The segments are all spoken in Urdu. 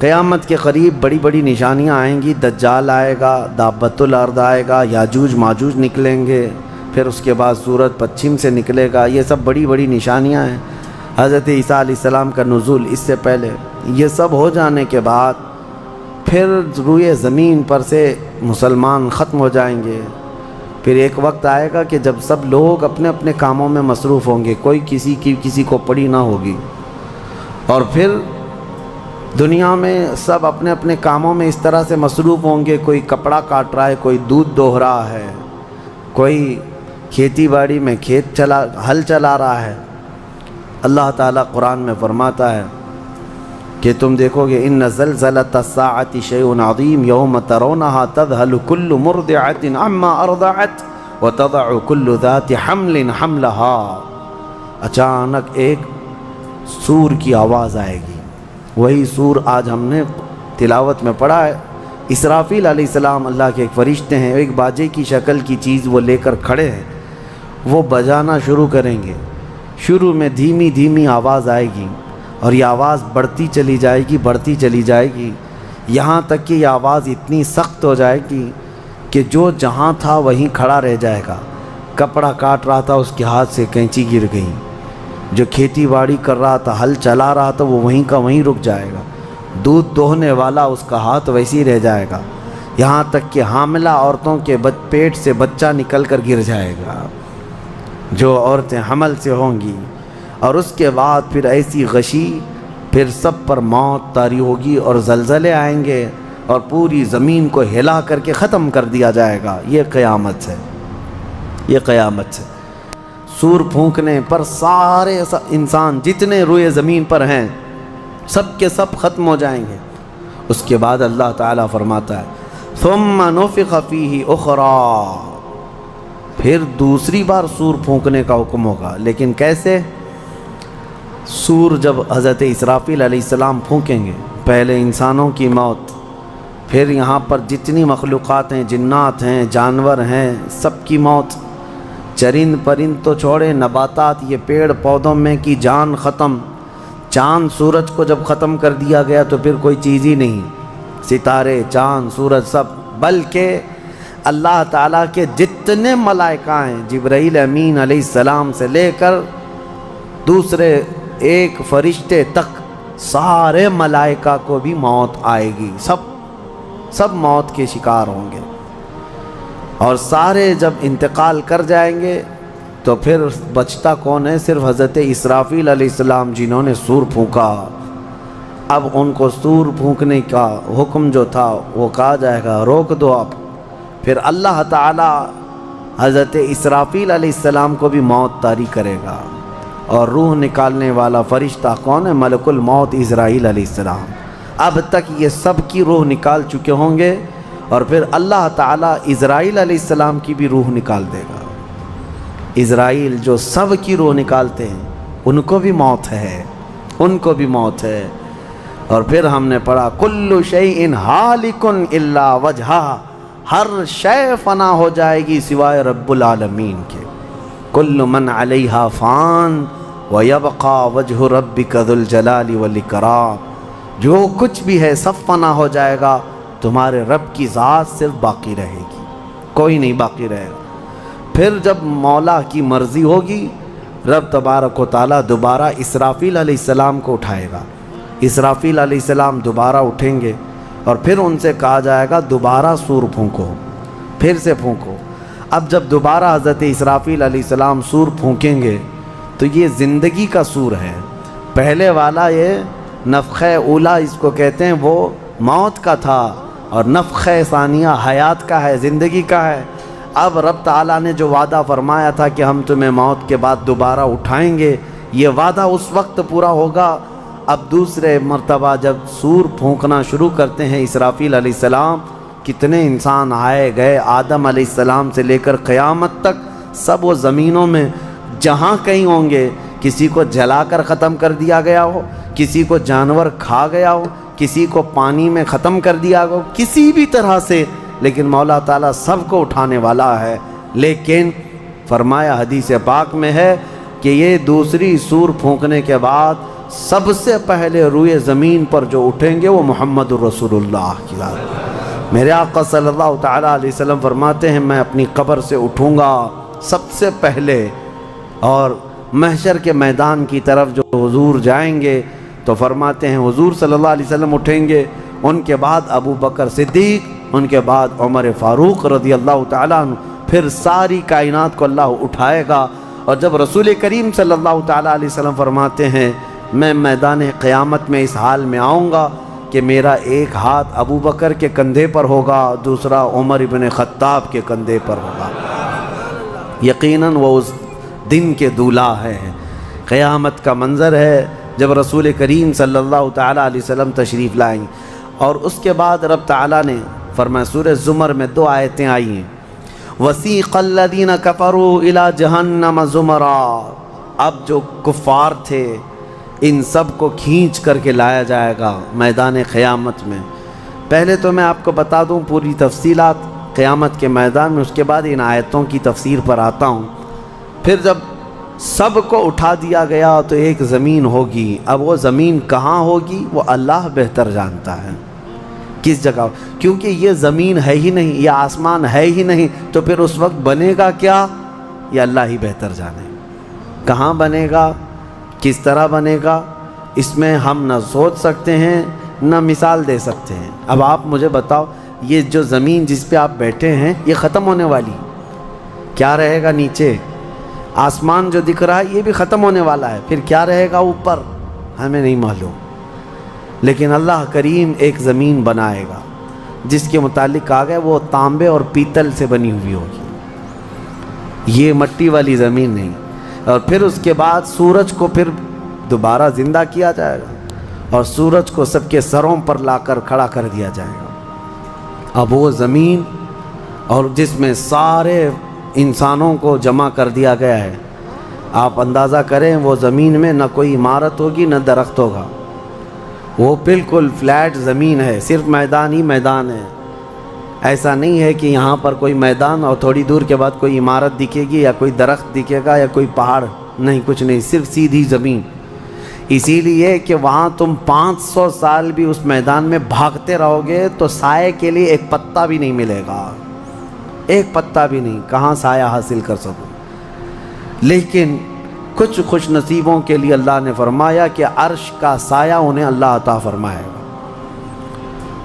قیامت کے قریب بڑی بڑی نشانیاں آئیں گی، دجال آئے گا، دابۃ الارض آئے گا، یاجوج ماجوج نکلیں گے، پھر اس کے بعد سورج پچھم سے نکلے گا. یہ سب بڑی بڑی نشانیاں ہیں. حضرت عیسیٰ علیہ السلام کا نزول اس سے پہلے. یہ سب ہو جانے کے بعد پھر روئے زمین پر سے مسلمان ختم ہو جائیں گے. پھر ایک وقت آئے گا کہ جب سب لوگ اپنے اپنے کاموں میں مصروف ہوں گے، کوئی کسی کو پڑی نہ ہوگی. اور پھر دنیا میں سب اپنے اپنے کاموں میں اس طرح سے مصروف ہوں گے، کوئی کپڑا کاٹ رہا ہے، کوئی دودھ دوہ رہا ہے، کوئی کھیتی باڑی میں ہل چلا رہا ہے. اللہ تعالیٰ قرآن میں فرماتا ہے کہ تم دیکھو گے ان زلزلۃ الساعۃ شیء عظیم یوم ترونها تذهل كل مرضعۃ عما ارضعت وتضع كل ذات حمل حملها. اچانک ایک سور کی آواز آئے گی. وہی سور آج ہم نے تلاوت میں پڑھا ہے. اسرافیل علیہ السلام اللہ کے ایک فرشتے ہیں، ایک باجے کی شکل کی چیز وہ لے کر کھڑے ہیں. وہ بجانا شروع کریں گے. شروع میں دھیمی دھیمی آواز آئے گی اور یہ آواز بڑھتی چلی جائے گی یہاں تک کہ یہ آواز اتنی سخت ہو جائے گی کہ جو جہاں تھا وہیں کھڑا رہ جائے گا. کپڑا کاٹ رہا تھا اس کے ہاتھ سے کینچی گر گئی، جو کھیتی باڑی کر رہا تھا، ہل چلا رہا تھا، وہ وہیں کا وہیں رک جائے گا. دودھ دوہنے والا اس کا ہاتھ ویسی رہ جائے گا، یہاں تک کہ حاملہ عورتوں کے پیٹ سے بچہ نکل کر گر جائے گا، جو عورتیں حمل سے ہوں گی. اور اس کے بعد پھر ایسی غشی، پھر سب پر موت طاری ہوگی اور زلزلے آئیں گے اور پوری زمین کو ہلا کر کے ختم کر دیا جائے گا. یہ قیامت ہے، یہ قیامت ہے. سور پھونکنے پر سارے انسان جتنے روئے زمین پر ہیں سب کے سب ختم ہو جائیں گے. اس کے بعد اللہ تعالیٰ فرماتا ہے ثم نفخ فیہ اخری، پھر دوسری بار سور پھونکنے کا حکم ہوگا. لیکن کیسے؟ سور جب حضرت اسرافیل علیہ السلام پھونکیں گے، پہلے انسانوں کی موت، پھر یہاں پر جتنی مخلوقات ہیں، جنات ہیں، جانور ہیں، سب کی موت. چرند پرند تو چھوڑے، نباتات، یہ پیڑ پودوں میں کی جان ختم. چاند سورج کو جب ختم کر دیا گیا تو پھر کوئی چیز ہی نہیں، ستارے، چاند، سورج سب. بلکہ اللہ تعالیٰ کے جتنے ملائکہ ہیں، جبرائیل امین علیہ السلام سے لے کر دوسرے ایک فرشتے تک، سارے ملائکہ کو بھی موت آئے گی. سب موت کے شکار ہوں گے. اور سارے جب انتقال کر جائیں گے تو پھر بچتا کون ہے؟ صرف حضرت اسرافیل علیہ السلام جنہوں نے سور پھونکا. اب ان کو سور پھونکنے کا حکم جو تھا وہ کہا جائے گا روک دو اب. پھر اللہ تعالی حضرت اسرافیل علیہ السلام کو بھی موت طاری کرے گا. اور روح نکالنے والا فرشتہ کون ہے؟ ملک الموت اسرائیل علیہ السلام. اب تک یہ سب کی روح نکال چکے ہوں گے اور پھر اللہ تعالیٰ اسرائیل علیہ السلام کی بھی روح نکال دے گا. اسرائیل جو سب کی روح نکالتے ہیں ان کو بھی موت ہے، ان کو بھی موت ہے. اور پھر ہم نے پڑھا کل شیء ہالک الا وجہہ، ہر شے فنا ہو جائے گی سوائے رب العالمین کے. کل من علیہا فان ویبقى وجہ ربک ذو الجلال والاکرام، جو کچھ بھی ہے سب فنا ہو جائے گا، تمہارے رب کی ذات صرف باقی رہے گی، کوئی نہیں باقی رہے گا. پھر جب مولا کی مرضی ہوگی رب تبارک و تعالیٰ دوبارہ اسرافیل علیہ السلام کو اٹھائے گا. اسرافیل علیہ السلام دوبارہ اٹھیں گے اور پھر ان سے کہا جائے گا دوبارہ سور پھونکو، پھر سے پھونکو. اب جب دوبارہ حضرت اسرافیل علیہ السلام سور پھونکیں گے تو یہ زندگی کا سور ہے. پہلے والا یہ نفخہ اولا اس کو کہتے ہیں، وہ موت کا تھا، اور نفخہ ثانیہ حیات کا ہے، زندگی کا ہے. اب رب تعالیٰ نے جو وعدہ فرمایا تھا کہ ہم تمہیں موت کے بعد دوبارہ اٹھائیں گے، یہ وعدہ اس وقت پورا ہوگا. اب دوسرے مرتبہ جب سور پھونکنا شروع کرتے ہیں اسرافیل علیہ السلام، کتنے انسان آئے گئے، آدم علیہ السلام سے لے کر قیامت تک سب وہ زمینوں میں جہاں کہیں ہوں گے. کسی کو جلا کر ختم کر دیا گیا ہو، کسی کو جانور کھا گیا ہو، کسی کو پانی میں ختم کر دیا ہو، کسی بھی طرح سے، لیکن مولا تعالیٰ سب کو اٹھانے والا ہے. لیکن فرمایا حدیث پاک میں ہے کہ یہ دوسری سور پھونکنے کے بعد سب سے پہلے روئے زمین پر جو اٹھیں گے وہ محمد الرسول اللہ کی ذات۔ میرے آقا صلی اللہ تعالیٰ علیہ وسلم فرماتے ہیں میں اپنی قبر سے اٹھوں گا سب سے پہلے، اور محشر کے میدان کی طرف جو حضور جائیں گے تو فرماتے ہیں حضور صلی اللہ علیہ وسلم اٹھیں گے، ان کے بعد ابو بکر صدیق، ان کے بعد عمر فاروق رضی اللہ تعالیٰ عنہ، پھر ساری کائنات کو اللہ اٹھائے گا۔ اور جب رسول کریم صلی اللہ تعالیٰ علیہ وسلم فرماتے ہیں میں میدان قیامت میں اس حال میں آؤں گا کہ میرا ایک ہاتھ ابو بکر کے کندھے پر ہوگا، دوسرا عمر ابن خطاب کے کندھے پر ہوگا۔ یقیناً وہ اس دن کے دولہا ہے، قیامت کا منظر ہے جب رسول کریم صلی اللہ تعالیٰ علیہ وسلم تشریف لائیں۔ اور اس کے بعد رب تعالیٰ نے فرمایا، سورہ زمر میں 2 آیتیں آئی ہیں، وَسِيقَ الَّذِينَ كَفَرُوا إِلَى جَهَنَّمَ زُمَرًا، اب جو کفار تھے ان سب کو کھینچ کر کے لایا جائے گا میدان قیامت میں۔ پہلے تو میں آپ کو بتا دوں پوری تفصیلات قیامت کے میدان میں، اس کے بعد ان آیتوں کی تفسیر پر آتا ہوں۔ پھر جب سب کو اٹھا دیا گیا تو ایک زمین ہوگی، اب وہ زمین کہاں ہوگی وہ اللہ بہتر جانتا ہے کس جگہ، کیونکہ یہ زمین ہے ہی نہیں، یہ آسمان ہے ہی نہیں، تو پھر اس وقت بنے گا کیا یہ اللہ ہی بہتر جانے۔ کہاں بنے گا، کس طرح بنے گا، اس میں ہم نہ سوچ سکتے ہیں نہ مثال دے سکتے ہیں۔ اب آپ مجھے بتاؤ یہ جو زمین جس پہ آپ بیٹھے ہیں یہ ختم ہونے والی، کیا رہے گا نیچے؟ آسمان جو دکھ رہا ہے یہ بھی ختم ہونے والا ہے، پھر کیا رہے گا اوپر ہمیں نہیں معلوم، لیکن اللہ کریم ایک زمین بنائے گا جس کے متعلق کہا گیا وہ تانبے اور پیتل سے بنی ہوئی ہوگی، یہ مٹی والی زمین نہیں۔ اور پھر اس کے بعد سورج کو پھر دوبارہ زندہ کیا جائے گا اور سورج کو سب کے سروں پر لا کر کھڑا کر دیا جائے گا۔ اب وہ زمین اور جس میں سارے انسانوں کو جمع کر دیا گیا ہے، آپ اندازہ کریں وہ زمین میں نہ کوئی عمارت ہوگی نہ درخت ہوگا، وہ بالکل فلیٹ زمین ہے، صرف میدان ہی میدان ہے۔ ایسا نہیں ہے کہ یہاں پر کوئی میدان اور تھوڑی دور کے بعد کوئی عمارت دکھے گی یا کوئی درخت دکھے گا یا کوئی پہاڑ، نہیں، کچھ نہیں، صرف سیدھی زمین۔ اسی لیے کہ وہاں تم 500 سال بھی اس میدان میں بھاگتے رہو گے تو سائے کے لیے ایک پتا بھی نہیں ملے گا، ایک پتا بھی نہیں، کہاں سایہ حاصل کر سکو۔ لیکن کچھ خوش نصیبوں کے لیے اللہ نے فرمایا کہ عرش کا سایہ انہیں اللہ عطا فرمائے گا۔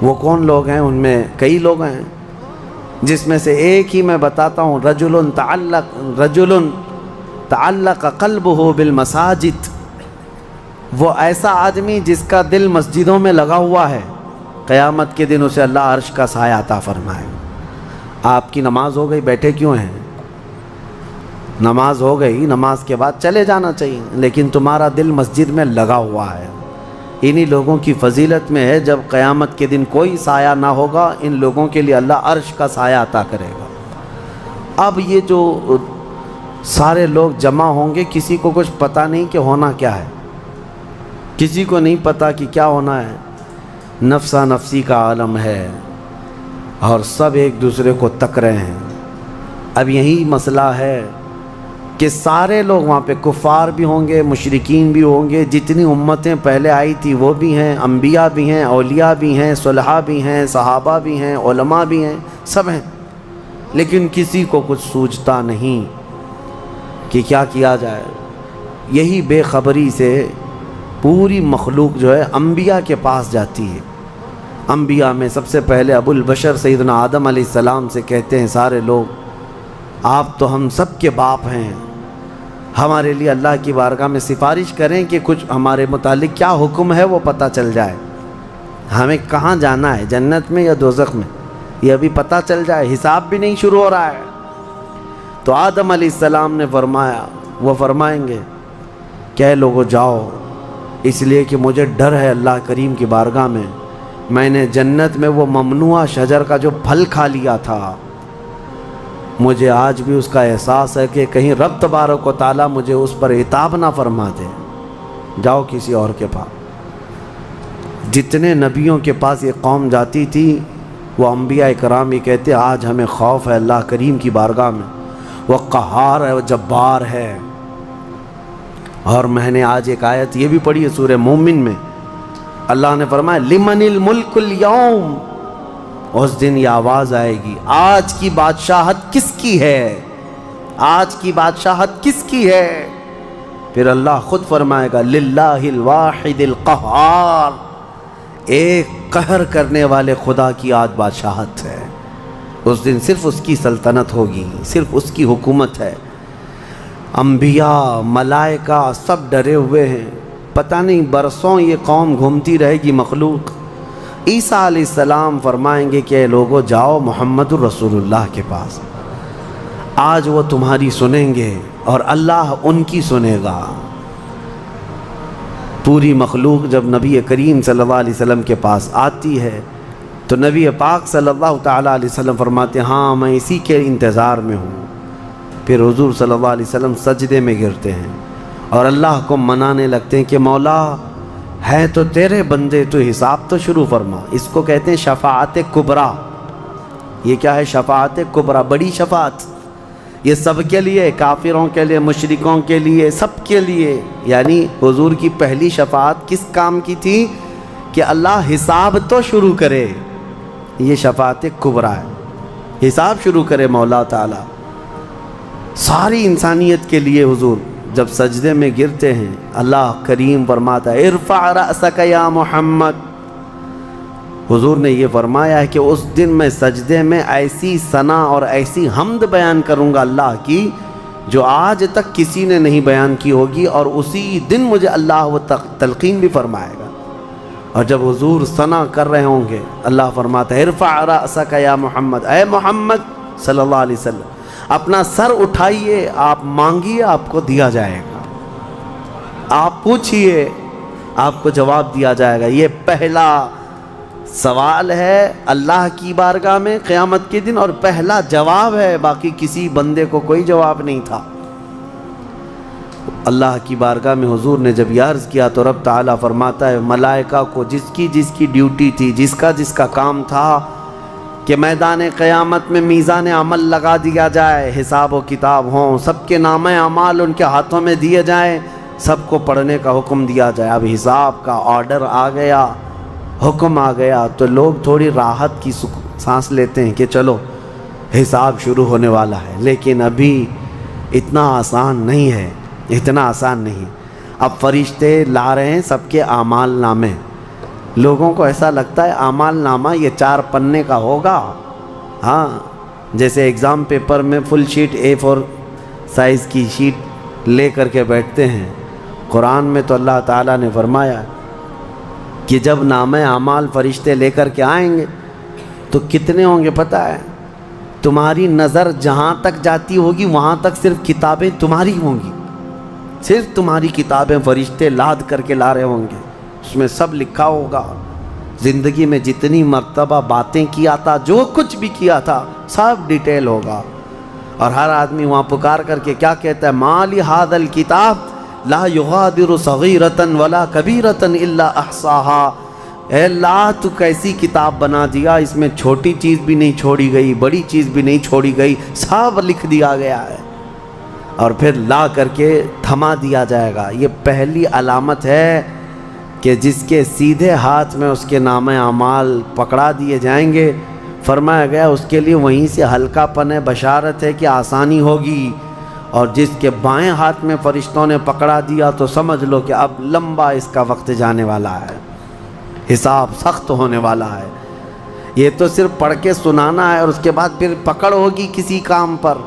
وہ کون لوگ ہیں؟ ان میں کئی لوگ ہیں، جس میں سے ایک ہی میں بتاتا ہوں، رجل تعلق قلبہ بالمساجد، وہ ایسا آدمی جس کا دل مسجدوں میں لگا ہوا ہے، قیامت کے دن اسے اللہ عرش کا سایہ عطا فرمائے گا۔ آپ کی نماز ہو گئی، بیٹھے کیوں ہیں؟ نماز ہو گئی، نماز کے بعد چلے جانا چاہیے، لیکن تمہارا دل مسجد میں لگا ہوا ہے۔ انہی لوگوں کی فضیلت میں ہے جب قیامت کے دن کوئی سایہ نہ ہوگا، ان لوگوں کے لیے اللہ عرش کا سایہ عطا کرے گا۔ اب یہ جو سارے لوگ جمع ہوں گے، کسی کو کچھ پتہ نہیں کہ ہونا کیا ہے، کسی کو نہیں پتہ کہ کیا ہونا ہے، نفسا نفسی کا عالم ہے اور سب ایک دوسرے کو تک رہے ہیں۔ اب یہی مسئلہ ہے کہ سارے لوگ وہاں پہ، کفار بھی ہوں گے، مشرکین بھی ہوں گے، جتنی امتیں پہلے آئی تھی وہ بھی ہیں، انبیاء بھی ہیں، اولیاء بھی ہیں، صلحاء بھی ہیں، صحابہ بھی ہیں، علماء بھی ہیں، سب ہیں، لیکن کسی کو کچھ سوچتا نہیں کہ کیا کیا جائے۔ یہی بے خبری سے پوری مخلوق جو ہے انبیاء کے پاس جاتی ہے۔ انبیاء میں سب سے پہلے ابو البشر سیدنا آدم علیہ السلام سے کہتے ہیں سارے لوگ، آپ تو ہم سب کے باپ ہیں، ہمارے لیے اللہ کی بارگاہ میں سفارش کریں کہ کچھ ہمارے متعلق کیا حکم ہے وہ پتہ چل جائے، ہمیں کہاں جانا ہے، جنت میں یا دوزخ میں، یہ ابھی پتہ چل جائے، حساب بھی نہیں شروع ہو رہا ہے۔ تو آدم علیہ السلام نے فرمایا، وہ فرمائیں گے کہ اے لوگو جاؤ، اس لیے کہ مجھے ڈر ہے اللہ کریم کی بارگاہ میں نے جنت میں وہ ممنوع شجر کا جو پھل کھا لیا تھا، مجھے آج بھی اس کا احساس ہے کہ کہیں رب تبارک و تعالیٰ مجھے اس پر عتاب نہ فرما دے، جاؤ کسی اور کے پاس۔ جتنے نبیوں کے پاس یہ قوم جاتی تھی وہ انبیاء کرام یہ کہتے آج ہمیں خوف ہے اللہ کریم کی بارگاہ میں، وہ قہار ہے، وہ جبار ہے، اور میں نے آج ایک آیت یہ بھی پڑھی ہے سورہ مومن میں، اللہ نے فرمایا لمن الملک اليوم، اس دن یہ آواز آئے گی آج کی بادشاہت کس کی ہے، آج کی بادشاہت کس کی ہے؟ پھر اللہ خود فرمائے گا للہ الواحد القہار، ایک قہر کرنے والے خدا کی آج بادشاہت ہے۔ اس دن صرف اس کی سلطنت ہوگی، صرف اس کی حکومت ہے۔ انبیاء، ملائکہ سب ڈرے ہوئے ہیں، پتہ نہیں برسوں یہ قوم گھومتی رہے گی مخلوق۔ عیسیٰ علیہ السلام فرمائیں گے کہ اے لوگو جاؤ محمد الرسول اللہ کے پاس، آج وہ تمہاری سنیں گے اور اللہ ان کی سنے گا۔ پوری مخلوق جب نبی کریم صلی اللہ علیہ وسلم کے پاس آتی ہے تو نبی پاک صلی اللہ تعالیٰ علیہ وسلم فرماتے ہیں ہاں میں اسی کے انتظار میں ہوں۔ پھر حضور صلی اللہ علیہ وسلم سجدے میں گرتے ہیں اور اللہ کو منانے لگتے ہیں کہ مولا ہے تو تیرے بندے، تو حساب تو شروع فرما۔ اس کو کہتے ہیں شفاعت کبریٰ۔ یہ کیا ہے؟ شفاعت کبریٰ، بڑی شفاعت۔ یہ سب کے لیے، کافروں کے لیے، مشرکوں کے لیے، سب کے لیے۔ یعنی حضور کی پہلی شفاعت کس کام کی تھی؟ کہ اللہ حساب تو شروع کرے۔ یہ شفاعت کبریٰ ہے، حساب شروع کرے مولا تعالیٰ ساری انسانیت کے لیے۔ حضور جب سجدے میں گرتے ہیں اللہ کریم فرماتا ہے ارفع رأسک یا محمد۔ حضور نے یہ فرمایا ہے کہ اس دن میں سجدے میں ایسی ثنا اور ایسی حمد بیان کروں گا اللہ کی جو آج تک کسی نے نہیں بیان کی ہوگی، اور اسی دن مجھے اللہ وہ تلقین بھی فرمائے گا۔ اور جب حضور ثنا کر رہے ہوں گے اللہ فرماتا ہے ارفع رأسک یا محمد، اے محمد صلی اللہ علیہ وسلم اپنا سر اٹھائیے، آپ مانگیے آپ کو دیا جائے گا، آپ پوچھئے آپ کو جواب دیا جائے گا۔ یہ پہلا سوال ہے اللہ کی بارگاہ میں قیامت کے دن، اور پہلا جواب ہے، باقی کسی بندے کو کوئی جواب نہیں تھا۔ اللہ کی بارگاہ میں حضور نے جب یہ عرض کیا تو رب تعالیٰ فرماتا ہے ملائکہ کو جس کی ڈیوٹی تھی، جس کا کام تھا کہ میدان قیامت میں میزان عمل لگا دیا جائے، حساب و کتاب ہوں، سب کے نامہ اعمال ان کے ہاتھوں میں دیے جائیں، سب کو پڑھنے کا حکم دیا جائے۔ اب حساب کا آرڈر آ گیا، حکم آ گیا، تو لوگ تھوڑی راحت کی سانس لیتے ہیں کہ چلو حساب شروع ہونے والا ہے، لیکن ابھی اتنا آسان نہیں ہے، اتنا آسان نہیں۔ اب فرشتے لا رہے ہیں سب کے اعمال نامے۔ لوگوں کو ایسا لگتا ہے اعمال نامہ یہ 4 پنے کا ہوگا، ہاں جیسے ایگزام پیپر میں فل شیٹ A4 سائز کی شیٹ لے کر کے بیٹھتے ہیں۔ قرآن میں تو اللہ تعالیٰ نے فرمایا کہ جب نامہ اعمال فرشتے لے کر کے آئیں گے تو کتنے ہوں گے پتہ ہے؟ تمہاری نظر جہاں تک جاتی ہوگی وہاں تک صرف کتابیں تمہاری ہوں گی، صرف تمہاری کتابیں فرشتے لاد کر کے لا رہے ہوں گے۔ اس میں سب لکھا ہوگا، زندگی میں جتنی مرتبہ باتیں کیا تھا، جو کچھ بھی کیا تھا سب ڈیٹیل ہوگا۔ اور ہر آدمی وہاں پکار کر کے کیا کہتا ہے ما لہذا الکتاب لا یغادر صغیرۃ ولا کبیرۃ الا احصاها، اے اللہ تو کیسی کتاب بنا دیا، اس میں چھوٹی چیز بھی نہیں چھوڑی گئی، بڑی چیز بھی نہیں چھوڑی گئی، سب لکھ دیا گیا ہے، اور پھر لا کر کے تھما دیا جائے گا۔ یہ پہلی علامت ہے کہ جس کے سیدھے ہاتھ میں اس کے نامہ اعمال پکڑا دیے جائیں گے، فرمایا گیا اس کے لیے وہیں سے ہلکا پن ہے، بشارت ہے کہ آسانی ہوگی، اور جس کے بائیں ہاتھ میں فرشتوں نے پکڑا دیا تو سمجھ لو کہ اب لمبا اس کا وقت جانے والا ہے، حساب سخت ہونے والا ہے۔ یہ تو صرف پڑھ کے سنانا ہے اور اس کے بعد پھر پکڑ ہوگی کسی کام پر۔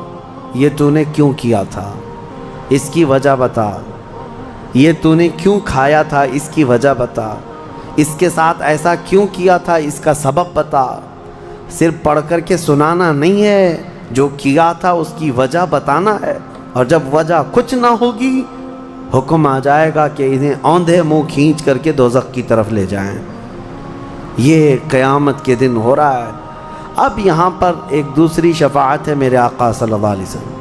یہ تو نے کیوں کیا تھا، اس کی وجہ بتا، یہ تو نے کیوں کھایا تھا، اس کی وجہ بتا، اس کے ساتھ ایسا کیوں کیا تھا، اس کا سبب بتا۔ صرف پڑھ کر کے سنانا نہیں ہے، جو کیا تھا اس کی وجہ بتانا ہے، اور جب وجہ کچھ نہ ہوگی حکم آ جائے گا کہ انہیں اوندھے منہ کھینچ کر کے دوزخ کی طرف لے جائیں۔ یہ قیامت کے دن ہو رہا ہے۔ اب یہاں پر ایک دوسری شفاعت ہے میرے آقا صلی اللہ علیہ وسلم۔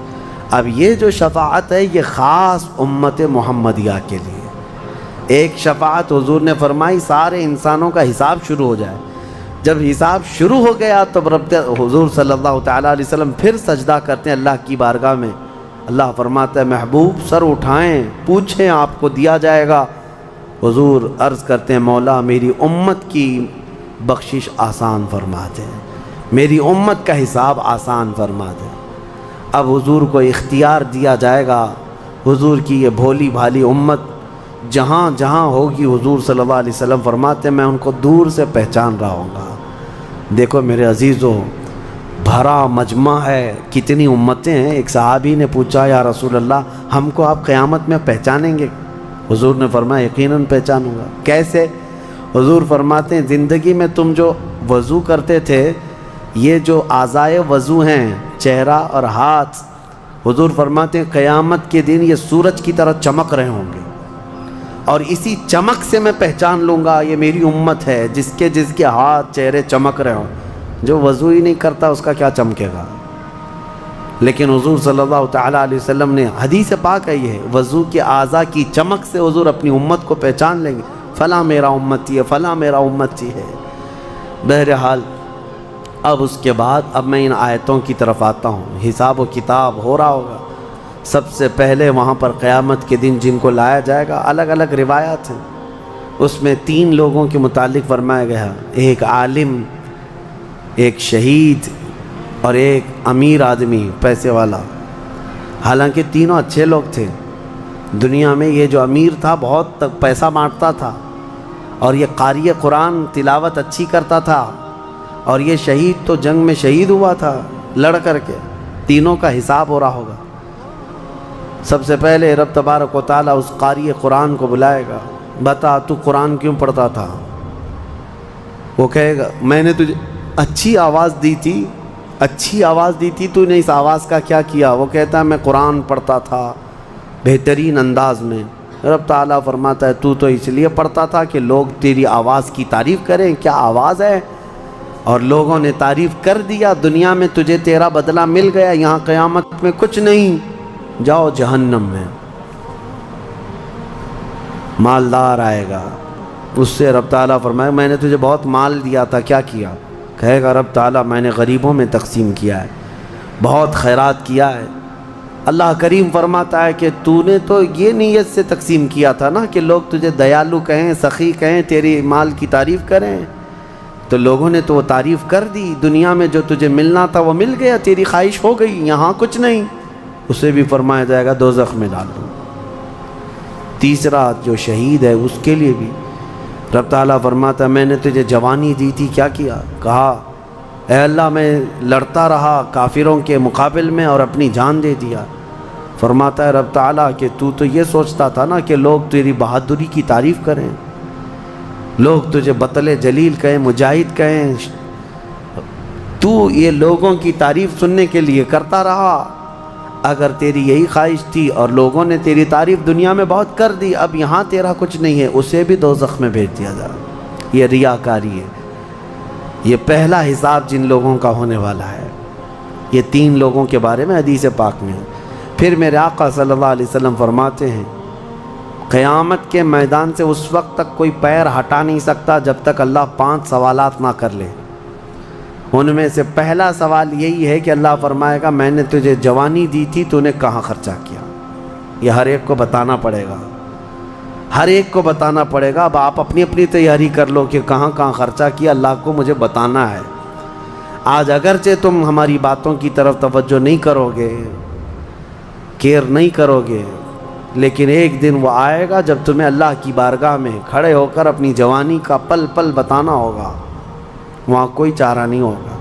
اب یہ جو شفاعت ہے یہ خاص امت محمدیہ کے لیے۔ ایک شفاعت حضور نے فرمائی سارے انسانوں کا حساب شروع ہو جائے۔ جب حساب شروع ہو گیا تو رب حضور صلی اللہ تعالیٰ علیہ وسلم پھر سجدہ کرتے ہیں اللہ کی بارگاہ میں۔ اللہ فرماتا ہے محبوب سر اٹھائیں پوچھیں آپ کو دیا جائے گا۔ حضور عرض کرتے ہیں مولا میری امت کی بخشش آسان فرما دیں، میری امت کا حساب آسان فرما دیں۔ اب حضور کو اختیار دیا جائے گا، حضور کی یہ بھولی بھالی امت جہاں جہاں ہوگی حضور صلی اللہ علیہ وسلم فرماتے ہیں میں ان کو دور سے پہچان رہا ہوں گا۔ دیکھو میرے عزیزو بھرا مجمع ہے، کتنی امتیں ہیں۔ ایک صحابی نے پوچھا یا رسول اللہ ہم کو آپ قیامت میں پہچانیں گے؟ حضور نے فرمایا یقیناً پہچانوں گا۔ کیسے؟ حضور فرماتے ہیں زندگی میں تم جو وضو کرتے تھے، یہ جو اعضائے وضو ہیں چہرہ اور ہاتھ، حضور فرماتے ہیں قیامت کے دن یہ سورج کی طرح چمک رہے ہوں گے، اور اسی چمک سے میں پہچان لوں گا یہ میری امت ہے جس کے ہاتھ چہرے چمک رہے ہوں۔ جو وضو ہی نہیں کرتا اس کا کیا چمکے گا؟ لیکن حضور صلی اللہ تعالیٰ علیہ وسلم نے حدیث پاک ہے یہ وضو کے اعضاء کی چمک سے حضور اپنی امت کو پہچان لیں گے، فلاں میرا امتی ہے، فلاں میرا امتی ہے۔ بہرحال اب اس کے بعد اب میں ان آیتوں کی طرف آتا ہوں۔ حساب و کتاب ہو رہا ہوگا۔ سب سے پہلے وہاں پر قیامت کے دن جن کو لایا جائے گا، الگ الگ روایات ہیں، اس میں 3 لوگوں کے متعلق فرمایا گیا، ایک عالم، ایک شہید اور ایک امیر آدمی پیسے والا۔ حالانکہ تینوں اچھے لوگ تھے دنیا میں۔ یہ جو امیر تھا بہت پیسہ بانٹتا تھا، اور یہ قاری قرآن تلاوت اچھی کرتا تھا، اور یہ شہید تو جنگ میں شہید ہوا تھا لڑ کر کے۔ تینوں کا حساب ہو رہا ہوگا۔ سب سے پہلے رب تبارک و تعالیٰ اس قاری قرآن کو بلائے گا، بتا تو قرآن کیوں پڑھتا تھا؟ وہ کہے گا میں نے تجھے اچھی آواز دی تھی، تو نے اس آواز کا کیا کیا؟ وہ کہتا ہے میں قرآن پڑھتا تھا بہترین انداز میں۔ رب تعالیٰ فرماتا ہے تو اس لیے پڑھتا تھا کہ لوگ تیری آواز کی تعریف کریں، کیا آواز ہے، اور لوگوں نے تعریف کر دیا، دنیا میں تجھے تیرا بدلہ مل گیا، یہاں قیامت میں کچھ نہیں، جاؤ جہنم میں۔ مالدار آئے گا، اس سے رب تعالیٰ فرمائے میں نے تجھے بہت مال دیا تھا، کیا کیا؟ کہے گا رب تعالیٰ میں نے غریبوں میں تقسیم کیا ہے، بہت خیرات کیا ہے۔ اللہ کریم فرماتا ہے کہ تو نے تو یہ نیت سے تقسیم کیا تھا نا کہ لوگ تجھے دیالو کہیں، سخی کہیں، تیری مال کی تعریف کریں، تو لوگوں نے تو وہ تعریف کر دی، دنیا میں جو تجھے ملنا تھا وہ مل گیا، تیری خواہش ہو گئی، یہاں کچھ نہیں۔ اسے بھی فرمایا جائے گا دوزخ میں ڈال دو۔ تیسرا جو شہید ہے اس کے لیے بھی رب تعالیٰ فرماتا ہے میں نے تجھے جوانی دی تھی، کیا کیا؟ کہا اے اللہ میں لڑتا رہا کافروں کے مقابل میں اور اپنی جان دے دیا۔ فرماتا ہے رب تعالیٰ کہ تو یہ سوچتا تھا نا کہ لوگ تیری بہادری کی تعریف کریں، لوگ تجھے بطل جلیل کہیں، مجاہد کہیں، تو یہ لوگوں کی تعریف سننے کے لیے کرتا رہا۔ اگر تیری یہی خواہش تھی اور لوگوں نے تیری تعریف دنیا میں بہت کر دی، اب یہاں تیرا کچھ نہیں ہے، اسے بھی دوزخ میں بھیج دیا جا رہا۔ یہ ریاکاری ہے۔ یہ پہلا حساب جن لوگوں کا ہونے والا ہے، یہ 3 لوگوں کے بارے میں حدیث پاک میں ہے۔ پھر میرے آقا صلی اللہ علیہ وسلم فرماتے ہیں قیامت کے میدان سے اس وقت تک کوئی پیر ہٹا نہیں سکتا جب تک اللہ 5 سوالات نہ کر لے۔ ان میں سے پہلا سوال یہی ہے کہ اللہ فرمائے گا میں نے تجھے جوانی دی تھی، تو نے کہاں خرچہ کیا؟ یہ ہر ایک کو بتانا پڑے گا، ہر ایک کو بتانا پڑے گا۔ اب آپ اپنی اپنی تیاری کر لو کہ کہاں کہاں خرچہ کیا، اللہ کو مجھے بتانا ہے۔ آج اگرچہ تم ہماری باتوں کی طرف توجہ نہیں کرو گے، کیئر نہیں کرو گے، لیکن ایک دن وہ آئے گا جب تمہیں اللہ کی بارگاہ میں کھڑے ہو کر اپنی جوانی کا پل پل بتانا ہوگا، وہاں کوئی چارہ نہیں ہوگا۔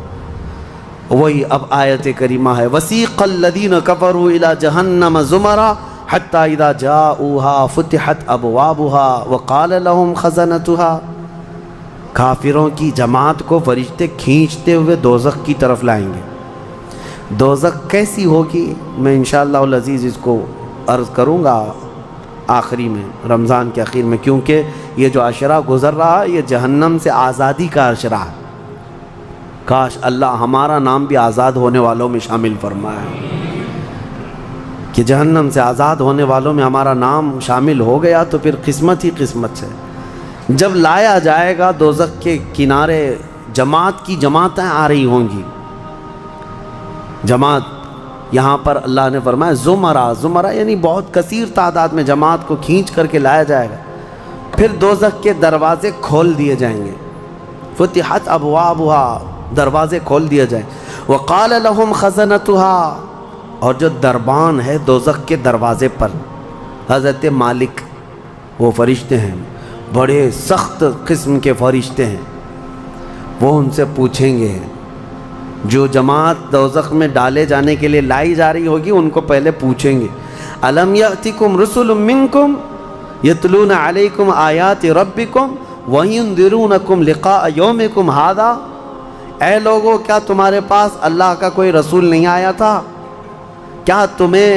وہی اب آیت کریمہ ہے وَسِيقَ الَّذِينَ كَفَرُوا إِلَى جَهَنَّمَ زُمَرًا حَتَّى إِذَا جَاءُوهَا فُتِحَتْ أَبْوَابُهَا وَقَالَ لَهُمْ خَزَنَتُهَا، کافروں کی جماعت کو فرشتے کھینچتے ہوئے دوزخ کی طرف لائیں گے۔ دوزخ کیسی ہوگی میں انشاءاللہ العزیز اس کو عرض کروں گا آخری میں، رمضان کے آخر میں، کیونکہ یہ جو عشرہ گزر رہا ہے یہ جہنم سے آزادی کا عشرہ ہے۔ کاش اللہ ہمارا نام بھی آزاد ہونے والوں میں شامل فرمائے کہ جہنم سے آزاد ہونے والوں میں ہمارا نام شامل ہو گیا تو پھر قسمت ہی قسمت ہے۔ جب لایا جائے گا دوزخ کے کنارے جماعت کی جماعتیں آ رہی ہوں گی، جماعت یہاں پر اللہ نے فرمایا زمرہ، زمرہ یعنی بہت کثیر تعداد میں جماعت کو کھینچ کر کے لایا جائے گا، پھر دوزخ کے دروازے کھول دیے جائیں گے، فتحت ابوابها، دروازے کھول دیے جائیں، وقال لهم خزنتها، اور جو دربان ہے دوزخ کے دروازے پر، حضرت مالک وہ فرشتے ہیں، بڑے سخت قسم کے فرشتے ہیں، وہ ان سے پوچھیں گے، جو جماعت دوزخ میں ڈالے جانے کے لیے لائی جا رہی ہوگی ان کو پہلے پوچھیں گے، الم یأتکم رسل منکم یتلون علیکم آیات ربکم وینذرونکم لقاء یومکم ھذا، اے لوگو کیا تمہارے پاس اللہ کا کوئی رسول نہیں آیا تھا؟ کیا تمہیں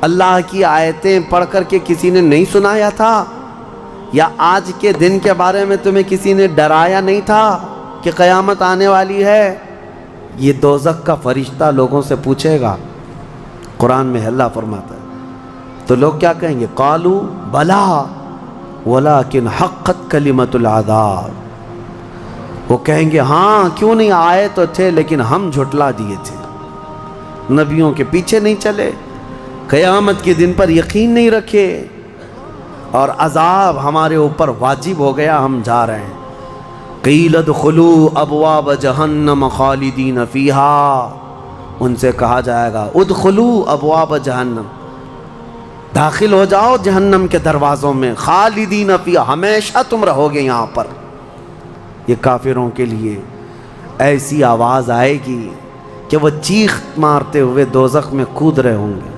اللہ کی آیتیں پڑھ کر کے کسی نے نہیں سنایا تھا؟ یا آج کے دن کے بارے میں تمہیں کسی نے ڈرایا نہیں تھا کہ قیامت آنے والی ہے؟ یہ دوزخ کا فرشتہ لوگوں سے پوچھے گا، قرآن میں اللہ فرماتا ہے، تو لوگ کیا کہیں گے؟ قالوا بلا ولکن حقت کلمۃ العذاب، وہ کہیں گے ہاں کیوں نہیں آئے تو تھے لیکن ہم جھٹلا دیے تھے، نبیوں کے پیچھے نہیں چلے، قیامت کے دن پر یقین نہیں رکھے، اور عذاب ہمارے اوپر واجب ہو گیا، ہم جا رہے ہیں۔ قیل ادخلوا ابواب جہنم خالدین فیہا، ان سے کہا جائے گا ادخلوا ابواب جہنم، داخل ہو جاؤ جہنم کے دروازوں میں، خالدین فیہا، ہمیشہ تم رہو گے یہاں پر۔ یہ کافروں کے لیے ایسی آواز آئے گی کہ وہ چیخ مارتے ہوئے دوزخ میں کود رہے ہوں گے۔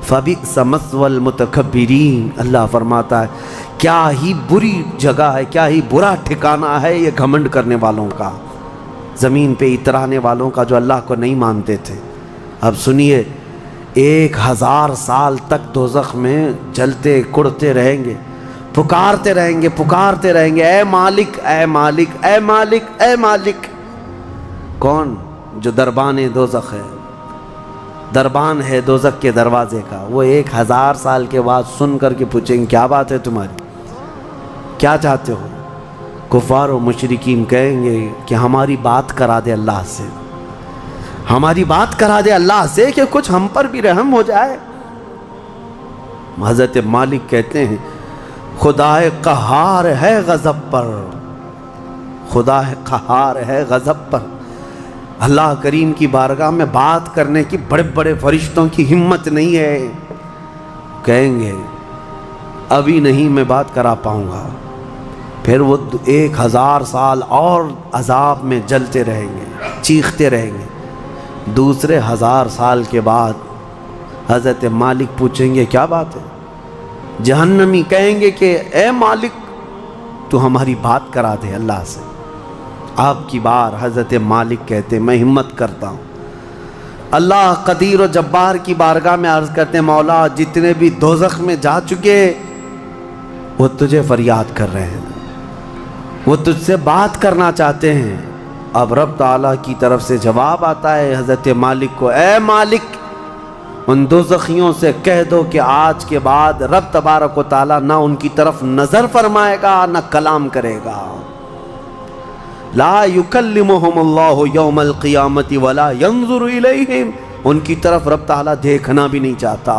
فَبِئْسَ مَثْوَى الْمُتَكَبِّرِينَ، اللہ فرماتا ہے کیا ہی بری جگہ ہے، کیا ہی برا ٹھکانہ ہے یہ گھمنڈ کرنے والوں کا، زمین پہ اترانے والوں کا جو اللہ کو نہیں مانتے تھے۔ اب سنیے، 1000 سال تک دوزخ میں جلتے کڑتے رہیں گے، پکارتے رہیں گے، پکارتے رہیں گے، اے مالک اے مالک اے مالک اے مالک۔ کون؟ جو دربان دوزخ ہے، دربان ہے دوزخ کے دروازے کا، وہ 1000 سال کے بعد سن کر کے پوچھیں گے کیا بات ہے تمہاری، کیا چاہتے ہو؟ کفار و مشرکین کہیں گے کہ ہماری بات کرا دے اللہ سے، ہماری بات کرا دے اللہ سے کہ کچھ ہم پر بھی رحم ہو جائے۔ حضرت مالک کہتے ہیں خدا قہار ہے غضب پر، خدا قہار ہے غضب پر، اللہ کریم کی بارگاہ میں بات کرنے کی بڑے بڑے فرشتوں کی ہمت نہیں ہے، کہیں گے ابھی نہیں میں بات کرا پاؤں گا، پھر وہ 1000 سال اور عذاب میں جلتے رہیں گے، چیختے رہیں گے۔ دوسرے 1000 سال کے بعد حضرت مالک پوچھیں گے کیا بات ہے؟ جہنمی کہیں گے کہ اے مالک تو ہماری بات کرا دے اللہ سے۔ آپ کی بار حضرت مالک کہتے میں ہمت کرتا ہوں، اللہ قدیر و جبار کی بارگاہ میں عرض کرتے مولا جتنے بھی دوزخ میں جا چکے وہ تجھے فریاد کر رہے ہیں، وہ تجھ سے بات کرنا چاہتے ہیں۔ اب رب تعالیٰ کی طرف سے جواب آتا ہے حضرت مالک کو، اے مالک ان دوزخیوں سے کہہ دو کہ آج کے بعد رب تبارک و تعالیٰ نہ ان کی طرف نظر فرمائے گا نہ کلام کرے گا، لا یکلمہم اللہ یوم القیامت ولا ینظر الیہم، ان کی طرف رب تعالیٰ دیکھنا بھی نہیں چاہتا۔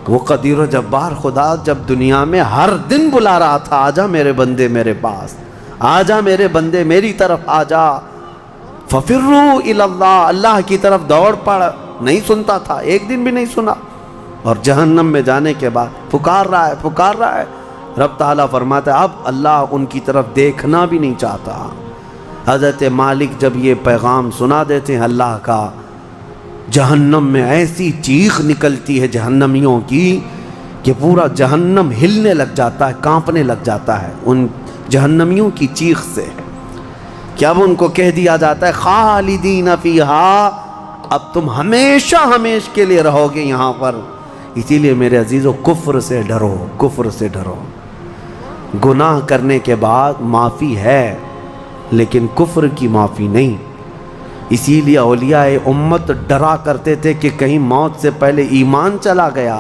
وہ قدیر و جبار خدا جب دنیا میں ہر دن بلا رہا تھا آجا میرے بندے میرے پاس، آجا میرے بندے میری طرف آجا، ففروا الی اللہ، اللہ کی طرف دوڑ پڑ، نہیں سنتا تھا، ایک دن بھی نہیں سنا، اور جہنم میں جانے کے بعد پکار رہا ہے پکار رہا ہے۔ رب تعالیٰ فرماتا ہے اب اللہ ان کی طرف دیکھنا بھی نہیں چاہتا۔ حضرت مالک جب یہ پیغام سنا دیتے ہیں اللہ کا، جہنم میں ایسی چیخ نکلتی ہے جہنمیوں کی کہ پورا جہنم ہلنے لگ جاتا ہے، کانپنے لگ جاتا ہے ان جہنمیوں کی چیخ سے، کہ اب ان کو کہہ دیا جاتا ہے خالدین فیہا، اب تم ہمیشہ ہمیشہ کے لیے رہو گے یہاں پر۔ اسی لیے میرے عزیزو کفر سے ڈرو، کفر سے ڈرو۔ گناہ کرنے کے بعد معافی ہے لیکن کفر کی معافی نہیں۔ اسی لیے اولیاء امت ڈرا کرتے تھے کہ کہیں موت سے پہلے ایمان چلا گیا،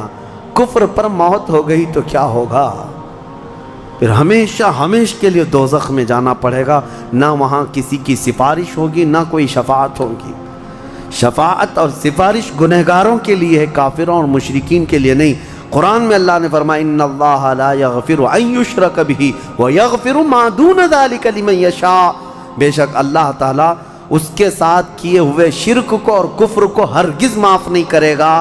کفر پر موت ہو گئی تو کیا ہوگا، پھر ہمیشہ ہمیشہ کے لیے دوزخ میں جانا پڑے گا، نہ وہاں کسی کی سفارش ہوگی نہ کوئی شفاعت ہوگی۔ شفاعت اور سفارش گنہگاروں کے لیے ہے، کافروں اور مشرکین کے لیے نہیں۔ قرآن میں اللہ نے فرمایا ان اللہ لا یغفر ان یشرک بہ ویغفر ما دون ذلک لمن یشاء، بے شک اللہ تعالیٰ اس کے ساتھ کیے ہوئے شرک کو اور کفر کو ہرگز معاف نہیں کرے گا،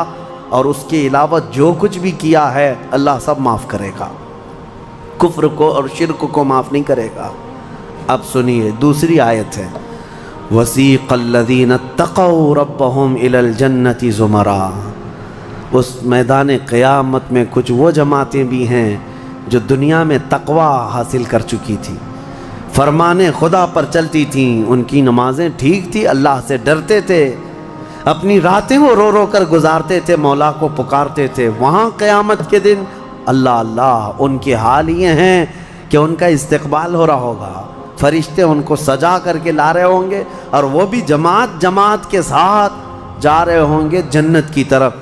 اور اس کے علاوہ جو کچھ بھی کیا ہے اللہ سب معاف کرے گا، کفر کو اور شرک کو معاف نہیں کرے گا۔ اب سنیے دوسری آیت ہے، وَسِيقَ الَّذِينَ اتَّقَوْا رَبَّهُمْ إِلَى الْجَنَّةِ زُمَرًا، اس میدان قیامت میں کچھ وہ جماعتیں بھی ہیں جو دنیا میں تقوی حاصل کر چکی تھی، فرمان خدا پر چلتی تھیں، ان کی نمازیں ٹھیک تھی، اللہ سے ڈرتے تھے، اپنی راتیں وہ رو رو کر گزارتے تھے، مولا کو پکارتے تھے۔ وہاں قیامت کے دن اللہ اللہ ان کے حال یہ ہیں کہ ان کا استقبال ہو رہا ہوگا، فرشتے ان کو سجا کر کے لا رہے ہوں گے، اور وہ بھی جماعت جماعت کے ساتھ جا رہے ہوں گے جنت کی طرف۔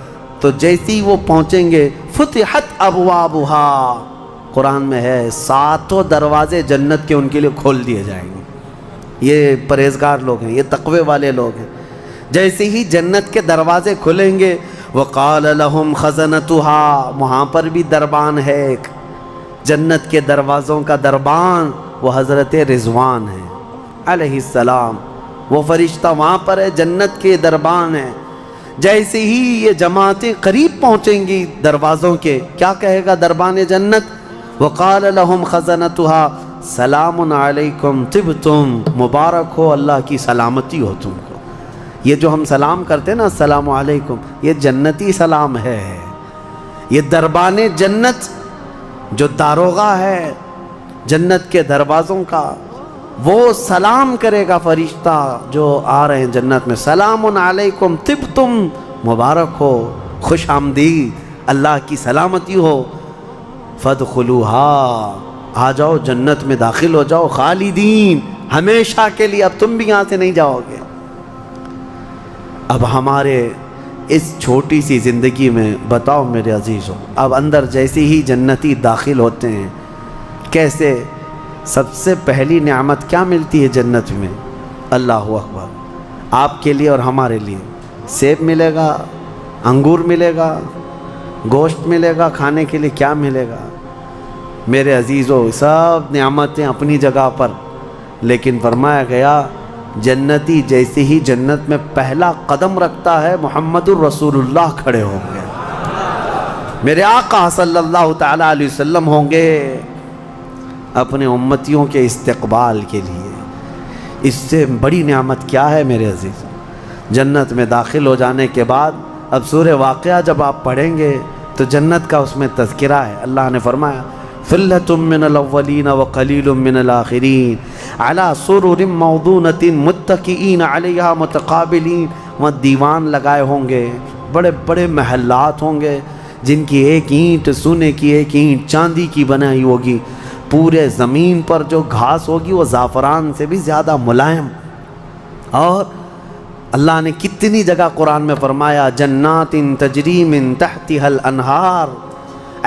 تو جیسی وہ پہنچیں گے فتحت ابوابها، قرآن میں ہے 7 دروازے جنت کے ان کے لیے کھول دیے جائیں گے۔ یہ پرہیزگار لوگ ہیں، یہ تقوی والے لوگ ہیں۔ جیسے ہی جنت کے دروازے کھلیں گے وقال لهم خزنتها، وہاں پر بھی دربان ہے ایک، جنت کے دروازوں کا دربان وہ حضرت رضوان ہے علیہ السلام، وہ فرشتہ وہاں پر ہے، جنت کے دربان ہے۔ جیسے ہی یہ جماعتیں قریب پہنچیں گی دروازوں کے، کیا کہے گا دربان جنت؟ وقال لهم خزنتها سلام علیکم طبتم، مبارک ہو، اللہ کی سلامتی ہو تم کو۔ یہ جو ہم سلام کرتے ہیں نا السلام علیکم، یہ جنتی سلام ہے۔ یہ دربان جنت جو داروغہ ہے جنت کے دروازوں کا، وہ سلام کرے گا فرشتہ جو آ رہے ہیں جنت میں، سلام علیکم طبتم، مبارک ہو، خوش آمدید، اللہ کی سلامتی ہو، فادخلوها، آ جاؤ جنت میں داخل ہو جاؤ، خالدین، ہمیشہ کے لیے، اب تم بھی یہاں سے نہیں جاؤ گے۔ اب ہمارے اس چھوٹی سی زندگی میں بتاؤ میرے عزیزوں، اب اندر جیسے ہی جنتی داخل ہوتے ہیں، کیسے سب سے پہلی نعمت کیا ملتی ہے جنت میں؟ اللہ اکبر، آپ کے لیے اور ہمارے لیے سیب ملے گا، انگور ملے گا، گوشت ملے گا، کھانے کے لیے کیا ملے گا؟ میرے عزیزوں سب نعمتیں اپنی جگہ پر، لیکن فرمایا گیا جنتی جیسے ہی جنت میں پہلا قدم رکھتا ہے محمد الرسول اللہ کھڑے ہوں گے، میرے آقا صلی اللہ تعالیٰ علیہ وسلم ہوں گے اپنے امتیوں کے استقبال کے لیے۔ اس سے بڑی نعمت کیا ہے میرے عزیز؟ جنت میں داخل ہو جانے کے بعد اب سورہ واقعہ جب آپ پڑھیں گے تو جنت کا اس میں تذکرہ ہے۔ اللہ نے فرمایا ثلة من الاولین وقلیل من الاخرین علی سرر موضونۃ متکئین علیہا متقابلین، وہاں دیوان لگائے ہوں گے، بڑے بڑے محلات ہوں گے جن کی ایک اینٹ سونے کی، ایک اینٹ چاندی کی بنائی ہوگی، پورے زمین پر جو گھاس ہوگی وہ زعفران سے بھی زیادہ ملائم۔ اور اللہ نے کتنی جگہ قرآن میں فرمایا جنات تجری من تحتها الانہار،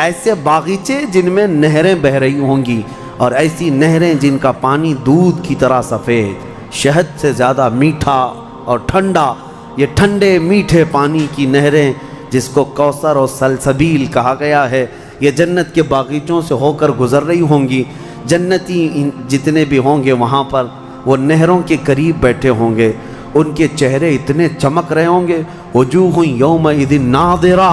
ایسے باغیچے جن میں نہریں بہہ رہی ہوں گی، اور ایسی نہریں جن کا پانی دودھ کی طرح سفید، شہد سے زیادہ میٹھا اور ٹھنڈا، یہ ٹھنڈے میٹھے پانی کی نہریں جس کو کوثر اور سلسبیل کہا گیا ہے، یہ جنت کے باغیچوں سے ہو کر گزر رہی ہوں گی۔ جنتی جتنے بھی ہوں گے وہاں پر وہ نہروں کے قریب بیٹھے ہوں گے، ان کے چہرے اتنے چمک رہے ہوں گے، وجوہ یومئذ ناظرہ،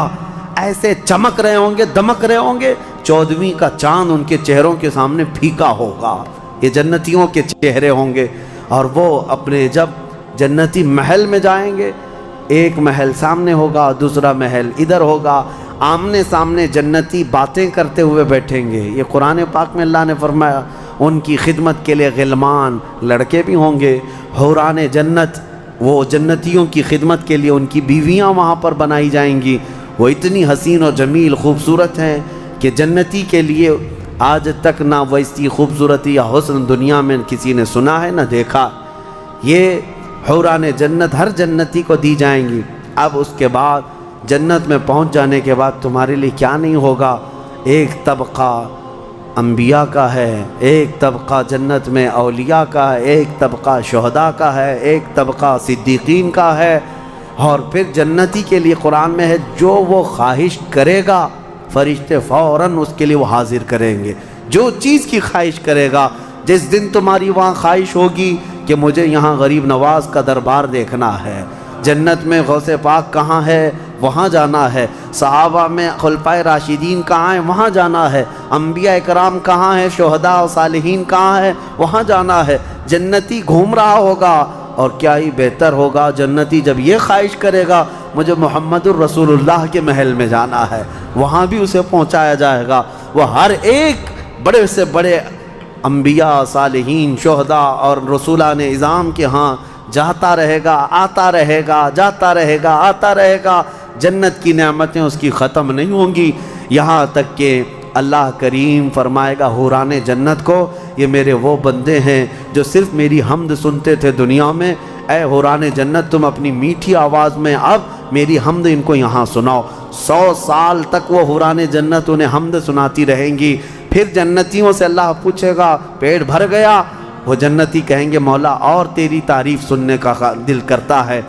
ایسے چمک رہے ہوں گے، دمک رہے ہوں گے، 14ویں کا چاند ان کے چہروں کے سامنے پھیکا ہوگا۔ یہ جنتیوں کے چہرے ہوں گے، اور وہ اپنے جب جنتی محل میں جائیں گے، ایک محل سامنے ہوگا، دوسرا محل ادھر ہوگا، آمنے سامنے جنتی باتیں کرتے ہوئے بیٹھیں گے۔ یہ قرآن پاک میں اللہ نے فرمایا ان کی خدمت کے لیے غلمان، لڑکے بھی ہوں گے، حوران جنت، وہ جنتیوں کی خدمت کے لیے ان کی بیویاں وہاں پر بنائی جائیں گی، وہ اتنی حسین و جمیل خوبصورت ہیں کہ جنتی کے لیے آج تک نہ ویسی خوبصورتی یا حسن دنیا میں کسی نے سنا ہے نہ دیکھا۔ یہ حوران جنت ہر جنتی کو دی جائیں گی۔ اب اس کے بعد جنت میں پہنچ جانے کے بعد تمہارے لیے کیا نہیں ہوگا؟ ایک طبقہ انبیاء کا ہے، ایک طبقہ جنت میں اولیاء کا ہے، ایک طبقہ شہداء کا ہے، ایک طبقہ صدیقین کا ہے، اور پھر جنتی کے لیے قرآن میں ہے جو وہ خواہش کرے گا فرشتے فوراً اس کے لیے وہ حاضر کریں گے. جو چیز کی خواہش کرے گا، جس دن تمہاری وہاں خواہش ہوگی کہ مجھے یہاں غریب نواز کا دربار دیکھنا ہے، جنت میں غوث پاک کہاں ہے وہاں جانا ہے، صحابہ میں خلفائے راشدین کہاں ہیں وہاں جانا ہے، انبیاء اکرام کہاں ہیں، شہداء و صالحین کہاں ہیں وہاں جانا ہے. جنتی گھوم رہا ہوگا، اور کیا ہی بہتر ہوگا جنتی جب یہ خواہش کرے گا مجھے محمد الرسول اللہ کے محل میں جانا ہے، وہاں بھی اسے پہنچایا جائے گا. وہ ہر ایک بڑے سے بڑے انبیاء، صالحین، شہداء اور رسولان اعظام کے ہاں جاتا رہے گا، آتا رہے گا، جاتا رہے گا، آتا رہے گا. جنت کی نعمتیں اس کی ختم نہیں ہوں گی، یہاں تک کہ اللہ کریم فرمائے گا حوران جنت کو یہ میرے وہ بندے ہیں جو صرف میری حمد سنتے تھے دنیا میں. اے حوران جنت تم اپنی میٹھی آواز میں اب میری حمد ان کو یہاں سناؤ. 100 سال تک وہ حوران جنت انہیں حمد سناتی رہیں گی. پھر جنتیوں سے اللہ پوچھے گا پیٹ بھر گیا؟ وہ جنتی کہیں گے مولا اور تیری تعریف سننے کا دل کرتا ہے.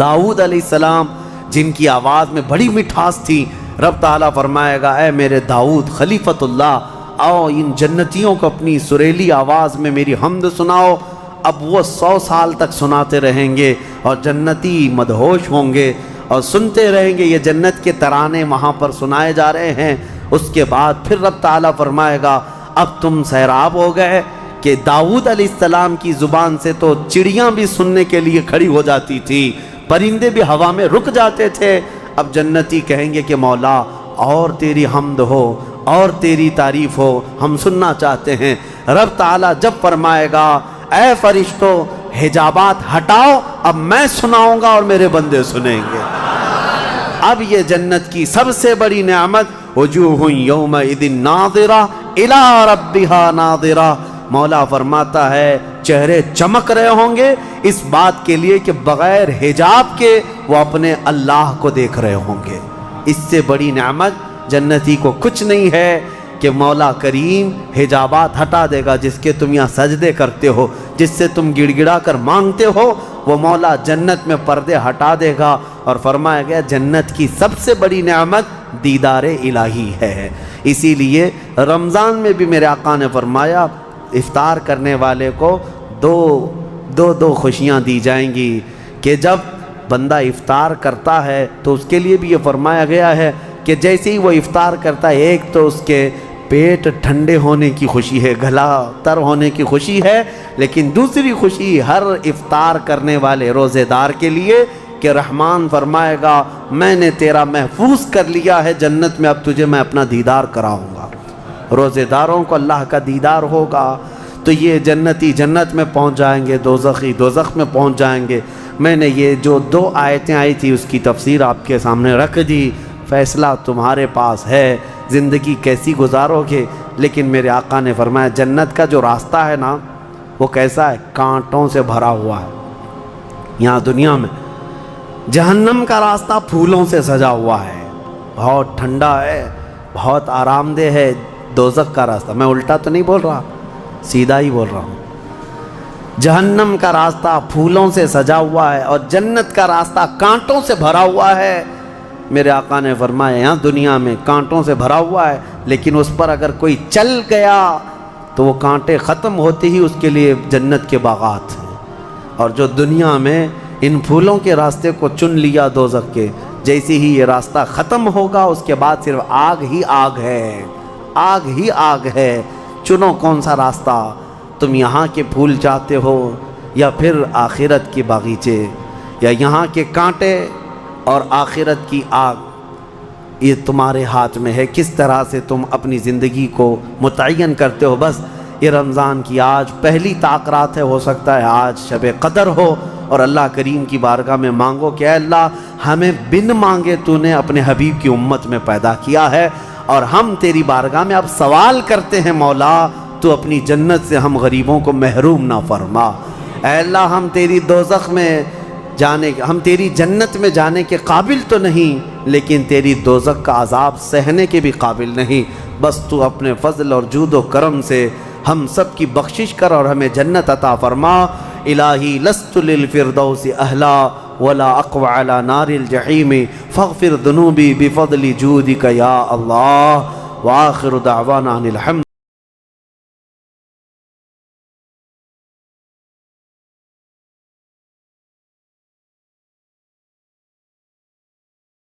داؤد علیہ السلام جن کی آواز میں بڑی مٹھاس تھی، رب تعالیٰ فرمائے گا اے میرے داؤد خلیفۃ اللہ، آؤ ان جنتیوں کو اپنی سریلی آواز میں میری حمد سناؤ. اب وہ 100 سال تک سناتے رہیں گے اور جنتی مدہوش ہوں گے اور سنتے رہیں گے. یہ جنت کے ترانے وہاں پر سنائے جا رہے ہیں. اس کے بعد پھر رب تعالیٰ فرمائے گا اب تم سیراب ہو گئے کہ داؤد علیہ السلام کی زبان سے تو چڑیاں بھی سننے کے لیے کھڑی ہو جاتی تھی، پرندے بھی ہوا میں رک جاتے تھے. اب جنتی کہیں گے کہ مولا اور تیری حمد ہو اور تیری تعریف ہو، ہم سننا چاہتے ہیں. رب تعالیٰ جب فرمائے گا اے فرشتوں حجابات ہٹاؤ، اب میں سناؤں گا اور میرے بندے سنیں گے. اب یہ جنت کی سب سے بڑی نعمت وجوہ یومئذ ناظرہ الی ربہا ناظرہ. مولا فرماتا ہے چہرے چمک رہے ہوں گے اس بات کے لیے کہ بغیر حجاب کے وہ اپنے اللہ کو دیکھ رہے ہوں گے. اس سے بڑی نعمت جنتی کو کچھ نہیں ہے کہ مولا کریم حجابات ہٹا دے گا. جس کے تم یہاں سجدے کرتے ہو، جس سے تم گڑ گڑا کر مانگتے ہو، وہ مولا جنت میں پردے ہٹا دے گا. اور فرمایا گیا جنت کی سب سے بڑی نعمت دیدار الہی ہے. اسی لیے رمضان میں بھی میرے آقا نے فرمایا افطار کرنے والے کو دو خوشیاں دی جائیں گی کہ جب بندہ افطار کرتا ہے تو اس کے لیے بھی یہ فرمایا گیا ہے کہ جیسے ہی وہ افطار کرتا ہے ایک تو اس کے پیٹ ٹھنڈے ہونے کی خوشی ہے، گلا تر ہونے کی خوشی ہے، لیکن دوسری خوشی ہر افطار کرنے والے روزے دار کے لیے کہ رحمان فرمائے گا میں نے تیرا محفوظ کر لیا ہے جنت میں، اب تجھے میں اپنا دیدار کراؤں گا. روزے داروں کو اللہ کا دیدار ہوگا تو یہ جنتی جنت میں پہنچ جائیں گے، دوزخی دوزخ میں پہنچ جائیں گے. میں نے یہ جو 2 آیتیں آئی تھی اس کی تفسیر آپ کے سامنے رکھ دی. فیصلہ تمہارے پاس ہے زندگی کیسی گزارو گے. لیکن میرے آقا نے فرمایا جنت کا جو راستہ ہے نا وہ کیسا ہے؟ کانٹوں سے بھرا ہوا ہے. یہاں دنیا میں جہنم کا راستہ پھولوں سے سجا ہوا ہے، بہت ٹھنڈا ہے، بہت آرام دہ ہے. دوزخ کا راستہ، میں الٹا تو نہیں بول رہا، سیدھا ہی بول رہا ہوں. جہنم کا راستہ پھولوں سے سجا ہوا ہے اور جنت کا راستہ کانٹوں سے بھرا ہوا ہے. میرے آقا نے فرمایا یہاں دنیا میں کانٹوں سے بھرا ہوا ہے، لیکن اس پر اگر کوئی چل گیا تو وہ کانٹے ختم ہوتے ہی اس کے لیے جنت کے باغات ہیں. اور جو دنیا میں ان پھولوں کے راستے کو چن لیا دوزخ کے، جیسے ہی یہ راستہ ختم ہوگا اس کے بعد صرف آگ ہی آگ ہے، آگ ہی آگ ہے. چنو کون سا راستہ، تم یہاں کے پھول چاہتے ہو یا پھر آخرت کے باغیچے، یا یہاں کے کانٹے اور آخرت کی آگ. یہ تمہارے ہاتھ میں ہے کس طرح سے تم اپنی زندگی کو متعین کرتے ہو. بس یہ رمضان کی آج پہلی تاکرات ہے، ہو سکتا ہے آج شب قدر ہو اور اللہ کریم کی بارگاہ میں مانگو کہ اے اللہ ہمیں بن مانگے تو نے اپنے حبیب کی امت میں پیدا کیا ہے اور ہم تیری بارگاہ میں اب سوال کرتے ہیں مولا تو اپنی جنت سے ہم غریبوں کو محروم نہ فرما. اے اللہ ہم تیری دوزخ میں جانے، ہم تیری جنت میں جانے کے قابل تو نہیں لیکن تیری دوزخ کا عذاب سہنے کے بھی قابل نہیں. بس تو اپنے فضل اور جود و کرم سے ہم سب کی بخشش کر اور ہمیں جنت عطا فرما. الہی لست للفردوس اہلا ولا اقوى على نار الجحيم فاغفر ذنوبي بفضل جودك يا الله وآخر دعوانا عن الحمد